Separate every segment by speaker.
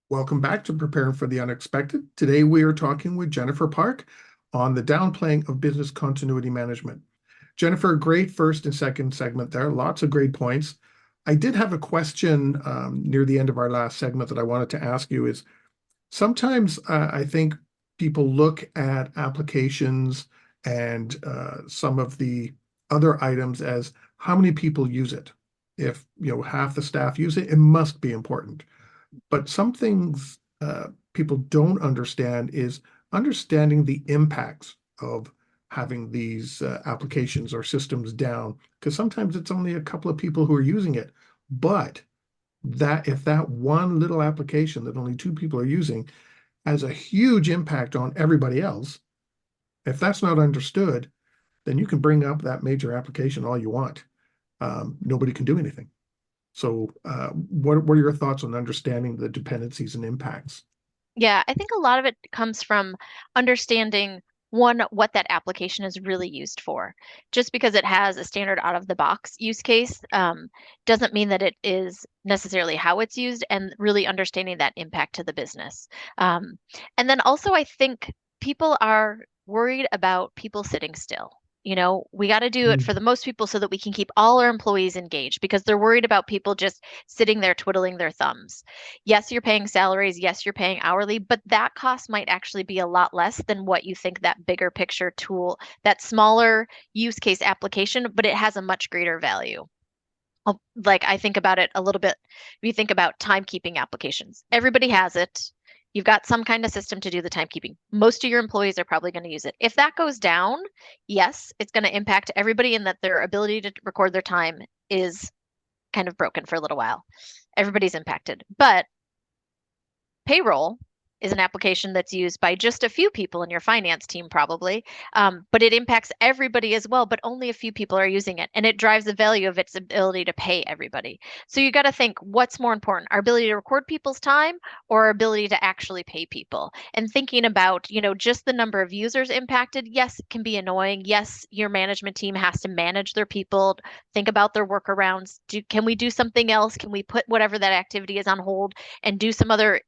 Speaker 1: Welcome back to Preparing for the Unexpected. Today we are talking with Jennifer Park on the downplaying of business continuity management. Jennifer, great first and second segment there. Lots of great points. I did have a question near the end of our last segment that I wanted to ask you is sometimes I think people look at applications and some of the other items as how many people use it. If half the staff use it, it must be important. But some things people don't understand is understanding the impacts of having these applications or systems down, because sometimes it's only a couple of people who are using it. But that if that one little application that only two people are using has a huge impact on everybody else, if that's not understood, then you can bring up that major application all you want. Nobody can do anything. So, what are your thoughts on understanding the dependencies and impacts?
Speaker 2: Yeah, I think a lot of it comes from understanding one, what that application is really used for. Just because it has a standard out of the box use case, doesn't mean that it is necessarily how it's used and really understanding that impact to the business. Um, and then also, I think people are worried about people sitting still. We got to do it for
Speaker 1: Mm.
Speaker 2: the most people so that we can keep all our employees engaged because they're worried about people just sitting there twiddling their thumbs. Yes, you're paying salaries. Yes, you're paying hourly, but that cost might actually be a lot less than what you think that bigger picture tool, that smaller use case application, but it has a much greater value. Like I think about it a little bit. If you think about timekeeping applications, everybody has it. You've got some kind of system to do the timekeeping. Most of your employees are probably going to use it. If that goes down, yes, it's going to impact everybody in that their ability to record their time is kind of broken for a little while. Everybody's impacted. But payroll is an application that's used by just a few people in your finance team, probably, but it impacts everybody as well, but only a few people are using it. And it drives the value of its ability to pay everybody. So you got to think what's more important, our ability to record people's time or our ability to actually pay people? And thinking about, just the number of users impacted, yes, it can be annoying. Yes, your management team has to manage their people, think about their workarounds. Can we do something else? Can we put whatever that activity is on hold and do some other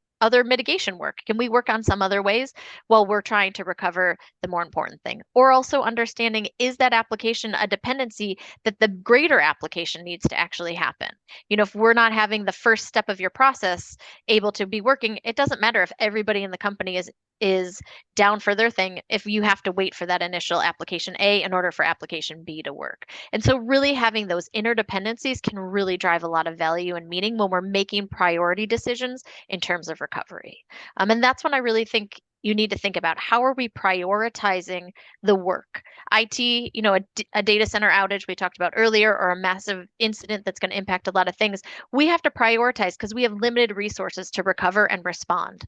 Speaker 2: mitigation work? Can we work on some other ways while we're trying to recover the more important thing? Or also understanding, is that application a dependency that the greater application needs to actually happen? If we're not having the first step of your process able to be working, it doesn't matter if everybody in the company is down for their thing if you have to wait for that initial application A in order for application B to work. And so really having those interdependencies can really drive a lot of value and meaning when we're making priority decisions in terms of recovery. And that's when I really think you need to think about how are we prioritizing the work. IT, a data center outage we talked about earlier, or a massive incident that's going to impact a lot of things. We have to prioritize because we have limited resources to recover and respond.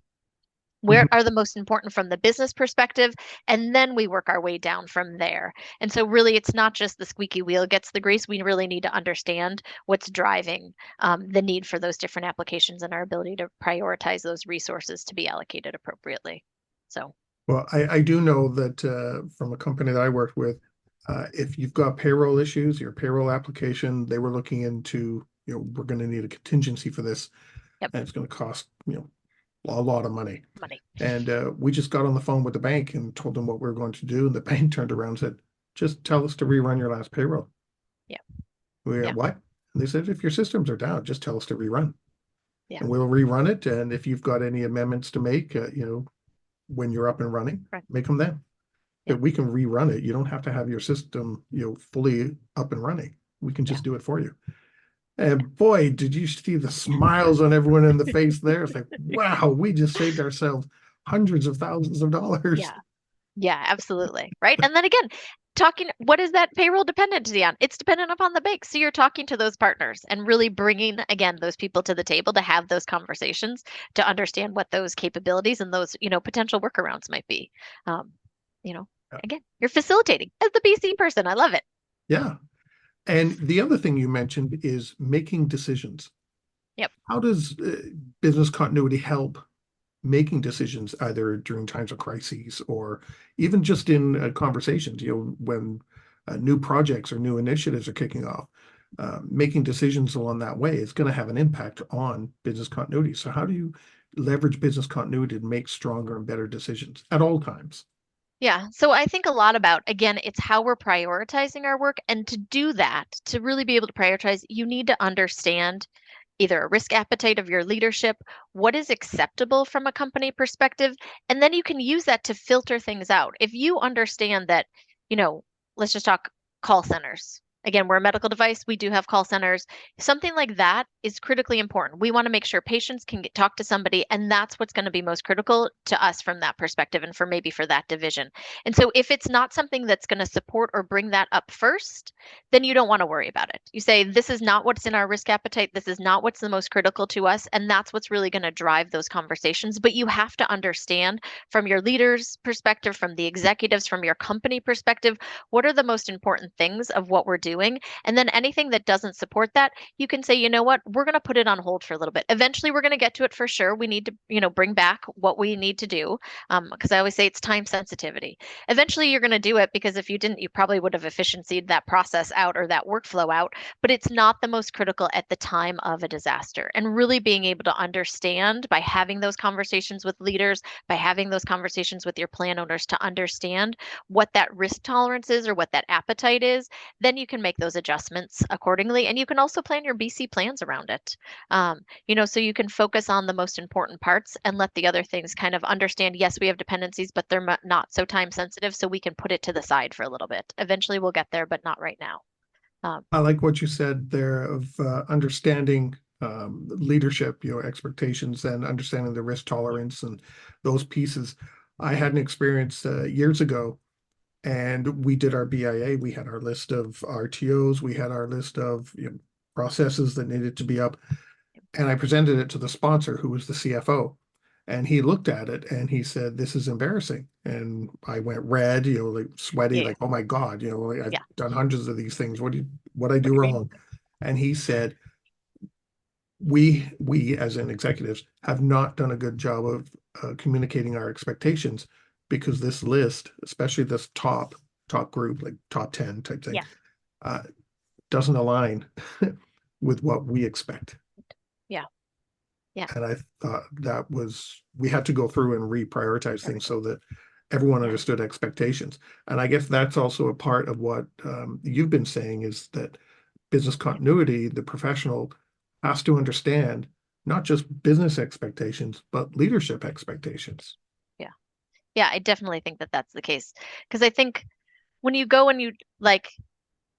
Speaker 2: Where
Speaker 1: Mhm.
Speaker 2: are the most important from the business perspective? And then we work our way down from there. And so, really, it's not just the squeaky wheel gets the grease. We really need to understand what's driving the need for those different applications and our ability to prioritize those resources to be allocated appropriately. So,
Speaker 1: Well, I do know that from a company that I worked with, if you've got payroll issues, your payroll application, they were looking into, we're going to need a contingency for this,
Speaker 2: yep,
Speaker 1: and it's going to cost, a lot of money.
Speaker 2: money.
Speaker 1: And we just got on the phone with the bank and told them what we were going to do. And the bank turned around and said, just tell us to rerun your last payroll.
Speaker 2: Yeah,
Speaker 1: We went,
Speaker 2: yeah,
Speaker 1: what? And they said, if your systems are down, just tell us to rerun.
Speaker 2: yeah.
Speaker 1: And we'll rerun it. And if you've got any amendments to make, when you're up and running,
Speaker 2: Right.
Speaker 1: make them then.
Speaker 2: Yeah,
Speaker 1: But we can rerun it. You don't have to have your system, fully up and running. We can
Speaker 2: yeah,
Speaker 1: just do it for you. And boy, did you see the smiles on everyone in the face there? It's like, wow, we just saved ourselves hundreds of thousands of dollars.
Speaker 2: yeah. Yeah, absolutely. Right. And then again, what is that payroll dependency on? It's dependent upon the bank. So you're talking to those partners and really bringing, again, those people to the table to have those conversations to understand what those capabilities and those, potential workarounds might be. Um, you know, again, you're facilitating as the BC person. I love it.
Speaker 1: Yeah. And the other thing you mentioned is making decisions.
Speaker 2: Yep.
Speaker 1: How does business continuity help making decisions either during times of crises or even just in conversations, when new projects or new initiatives are kicking off, making decisions along that way is going to have an impact on business continuity. So how do you leverage business continuity to make stronger and better decisions at all times.
Speaker 2: Yeah. So I think a lot about, again, it's how we're prioritizing our work. And to do that, to really be able to prioritize, you need to understand either a risk appetite of your leadership, what is acceptable from a company perspective, and then you can use that to filter things out. If you understand that, you know, let's just talk call centers. Again, we're a medical device, we do have call centers. Something like that is critically important. We want to make sure patients can talk to somebody, and that's what's going to be most critical to us from that perspective and for maybe for that division. And so if it's not something that's going to support or bring that up first, then you don't want to worry about it. You say, this is not what's in our risk appetite. This is not what's the most critical to us. And that's what's really going to drive those conversations. But you have to understand from your leaders' perspective, from the executives, from your company perspective, what are the most important things of what we're doing. And then anything that doesn't support that, you can say, you know what, we're going to put it on hold for a little bit. Eventually, we're going to get to it for sure. We need to, bring back what we need to do. Because I always say it's time sensitivity. Eventually, you're going to do it because if you didn't, you probably would have efficiencyed that process out or that workflow out. But it's not the most critical at the time of a disaster. And really being able to understand by having those conversations with leaders, by having those conversations with your plan owners to understand what that risk tolerance is or what that appetite is, then you can make those adjustments accordingly. And you can also plan your BC plans around it. So you can focus on the most important parts and let the other things kind of understand, yes, we have dependencies, but they're not so time sensitive. So we can put it to the side for a little bit. Eventually we'll get there, but not right now.
Speaker 1: I like what you said there of understanding leadership, expectations and understanding the risk tolerance and those pieces. I had an experience years ago, and we did our BIA. We had our list of RTOs. We had our list of processes that needed to be up. And I presented it to the sponsor, who was the CFO. And he looked at it and he said, "This is embarrassing." And I went red, like sweaty,
Speaker 2: Yeah.
Speaker 1: like, "Oh my God, like, I've
Speaker 2: Yeah.
Speaker 1: done hundreds of these things. What I do
Speaker 2: Right.
Speaker 1: wrong?" And he said, we as in executives have not done a good job of communicating our expectations, because this list, especially this top group, like top 10 type thing,
Speaker 2: Yeah.
Speaker 1: uh, doesn't align with what we expect.
Speaker 2: Yeah. Yeah.
Speaker 1: And I thought we had to go through and reprioritize things so that everyone
Speaker 2: Yeah.
Speaker 1: understood expectations. And I guess that's also a part of what you've been saying, is that business continuity, the professional has to understand not just business expectations, but leadership expectations.
Speaker 2: Yeah. Yeah. I definitely think that that's the case. Because I think when you go and you like,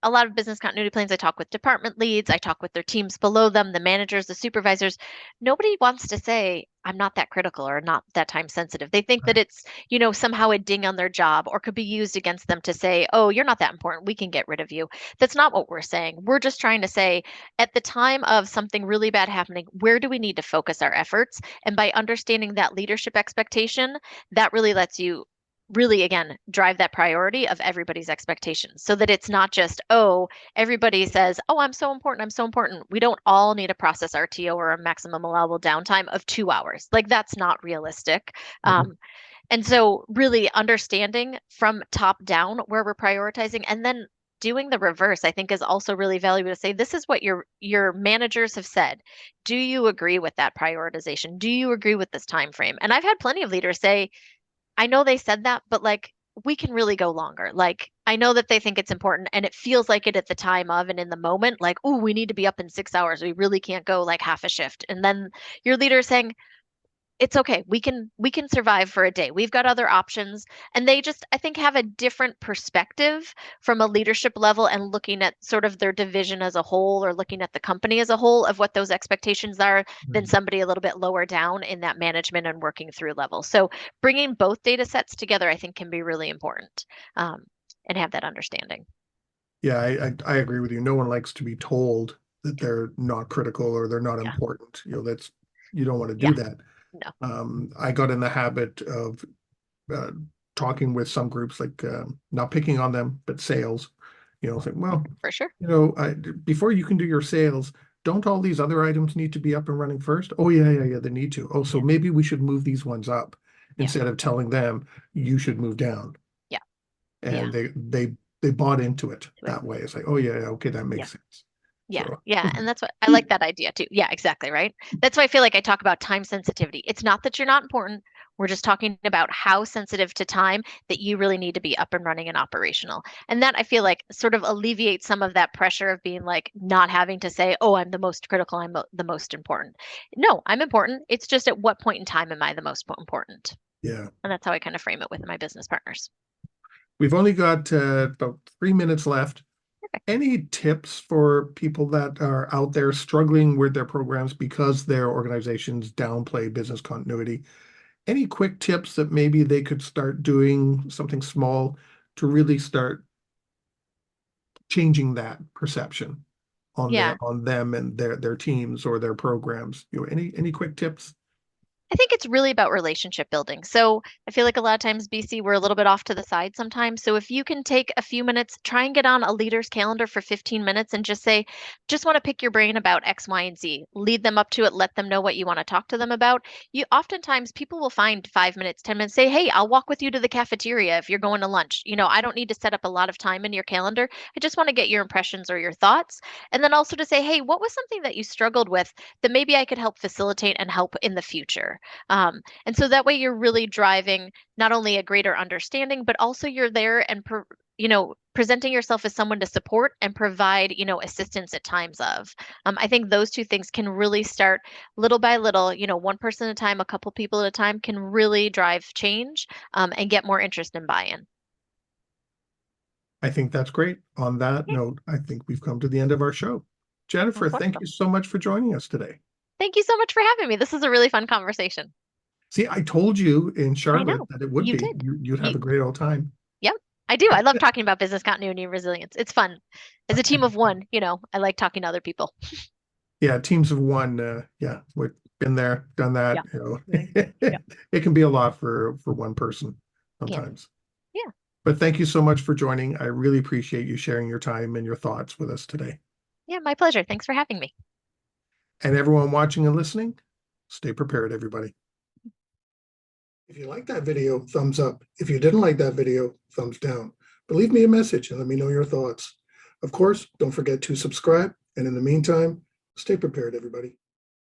Speaker 2: a lot of business continuity plans, I talk with department leads, I talk with their teams below them, the managers, the supervisors. Nobody wants to say, I'm not that critical or not that time sensitive. They think that
Speaker 1: Right.
Speaker 2: it's, somehow a ding on their job or could be used against them to say, oh, you're not that important. We can get rid of you. That's not what we're saying. We're just trying to say, at the time of something really bad happening, where do we need to focus our efforts? And by understanding that leadership expectation, that really lets you really again drive that priority of everybody's expectations so that it's not just, oh, everybody says, oh, I'm so important. We don't all need a process RTO or a maximum allowable downtime of 2 hours. Like that's not realistic.
Speaker 1: Mhm.
Speaker 2: And so really understanding from top down where we're prioritizing, and then doing the reverse, I think is also really valuable to say, this is what your managers have said. Do you agree with that prioritization? Do you agree with this time frame? And I've had plenty of leaders say, I know they said that, but like we can really go longer. Like I know that they think it's important and it feels like it at the time of and in the moment, like, oh, we need to be up in 6 hours. We really can't go like half a shift. And then your leader is saying, it's okay. We can survive for a day. We've got other options. And they just, I think, have a different perspective from a leadership level and looking at sort of their division as a whole or looking at the company as a whole of what those expectations are than
Speaker 1: Right.
Speaker 2: somebody a little bit lower down in that management and working through level. So bringing both data sets together, I think, can be really important, um, and have that understanding.
Speaker 1: Yeah, I agree with you. No one likes to be told that they're not critical or they're not
Speaker 2: Yeah.
Speaker 1: important. You don't want to
Speaker 2: Yeah.
Speaker 1: do that.
Speaker 2: No.
Speaker 1: I got in the habit of uh, talking with some groups, like not picking on them, but sales. Saying, well,
Speaker 2: For sure.
Speaker 1: before you can do your sales, don't all these other items need to be up and running first? Oh yeah, yeah, yeah, they need to. Oh, so
Speaker 2: Yeah.
Speaker 1: maybe we should move these ones up
Speaker 2: Yeah.
Speaker 1: instead of telling them you should move down.
Speaker 2: Yeah. Yeah.
Speaker 1: And they bought into it
Speaker 2: Do it.
Speaker 1: that way. It's like, oh yeah, yeah, okay, that
Speaker 2: Yeah.
Speaker 1: makes sense.
Speaker 2: Yeah,
Speaker 1: So
Speaker 2: yeah, and that's what I like that idea too. Yeah, exactly, right? That's why I feel like I talk about time sensitivity. It's not that you're not important. We're just talking about how sensitive to time that you really need to be up and running and operational. And that I feel like sort of alleviates some of that pressure of being like not having to say, "Oh, I'm the most critical, the most important." No, I'm important. It's just at what point in time am I the most important?
Speaker 1: yeah,
Speaker 2: And that's how I kind of frame it with my business partners.
Speaker 1: we've only got about 3 minutes left.
Speaker 2: Perfect.
Speaker 1: Any tips for people that are out there struggling with their programs because their organizations downplay business continuity? Any quick tips that maybe they could start doing something small to really start changing that perception on
Speaker 2: Yeah.
Speaker 1: them and their teams or their programs? Any quick tips?
Speaker 2: I think it's really about relationship building. So I feel like a lot of times, BC, we're a little bit off to the side sometimes. So if you can take a few minutes, try and get on a leader's calendar for 15 minutes and just say, just want to pick your brain about X, Y, and Z. Lead them up to it, let them know what you want to talk to them about. You oftentimes people will find 5 minutes, 10 minutes, say, hey, I'll walk with you to the cafeteria if you're going to lunch. I don't need to set up a lot of time in your calendar. I just want to get your impressions or your thoughts. And then also to say, hey, what was something that you struggled with that maybe I could help facilitate and help in the future? And so that way you're really driving not only a greater understanding, but also you're there and presenting yourself as someone to support and provide assistance at times of. I think those two things can really start little by little, one person at a time, a couple people at a time, can really drive change and get more interest and buy-in.
Speaker 1: I think that's great. On that
Speaker 2: Yeah,
Speaker 1: note, I think we've come to the end of our show. Jennifer,
Speaker 2: that's
Speaker 1: thank
Speaker 2: wonderful.
Speaker 1: you so much for joining us today.
Speaker 2: Thank you so much for having me. This is a really fun conversation.
Speaker 1: See, I told you in
Speaker 2: I
Speaker 1: Charlotte
Speaker 2: know
Speaker 1: that it would
Speaker 2: you
Speaker 1: be.
Speaker 2: did.
Speaker 1: You'd have
Speaker 2: You
Speaker 1: a great old time.
Speaker 2: Yep, I do. I love talking about business continuity and resilience. It's fun. As a team of one, I like talking to other people.
Speaker 1: Yeah, teams of one. Yeah, we've been there, done that.
Speaker 2: Yeah. Mhm. Yeah.
Speaker 1: It can be a lot for one person
Speaker 2: Yeah.
Speaker 1: sometimes.
Speaker 2: Yeah.
Speaker 1: But thank you so much for joining. I really appreciate you sharing your time and your thoughts with us today.
Speaker 2: Yeah. My pleasure. Thanks for having me.
Speaker 1: And everyone watching and listening, stay prepared, everybody. If you like that video, thumbs up. If you didn't like that video, thumbs down. But leave me a message and let me know your thoughts. Of course, don't forget to subscribe. And in the meantime, stay prepared, everybody.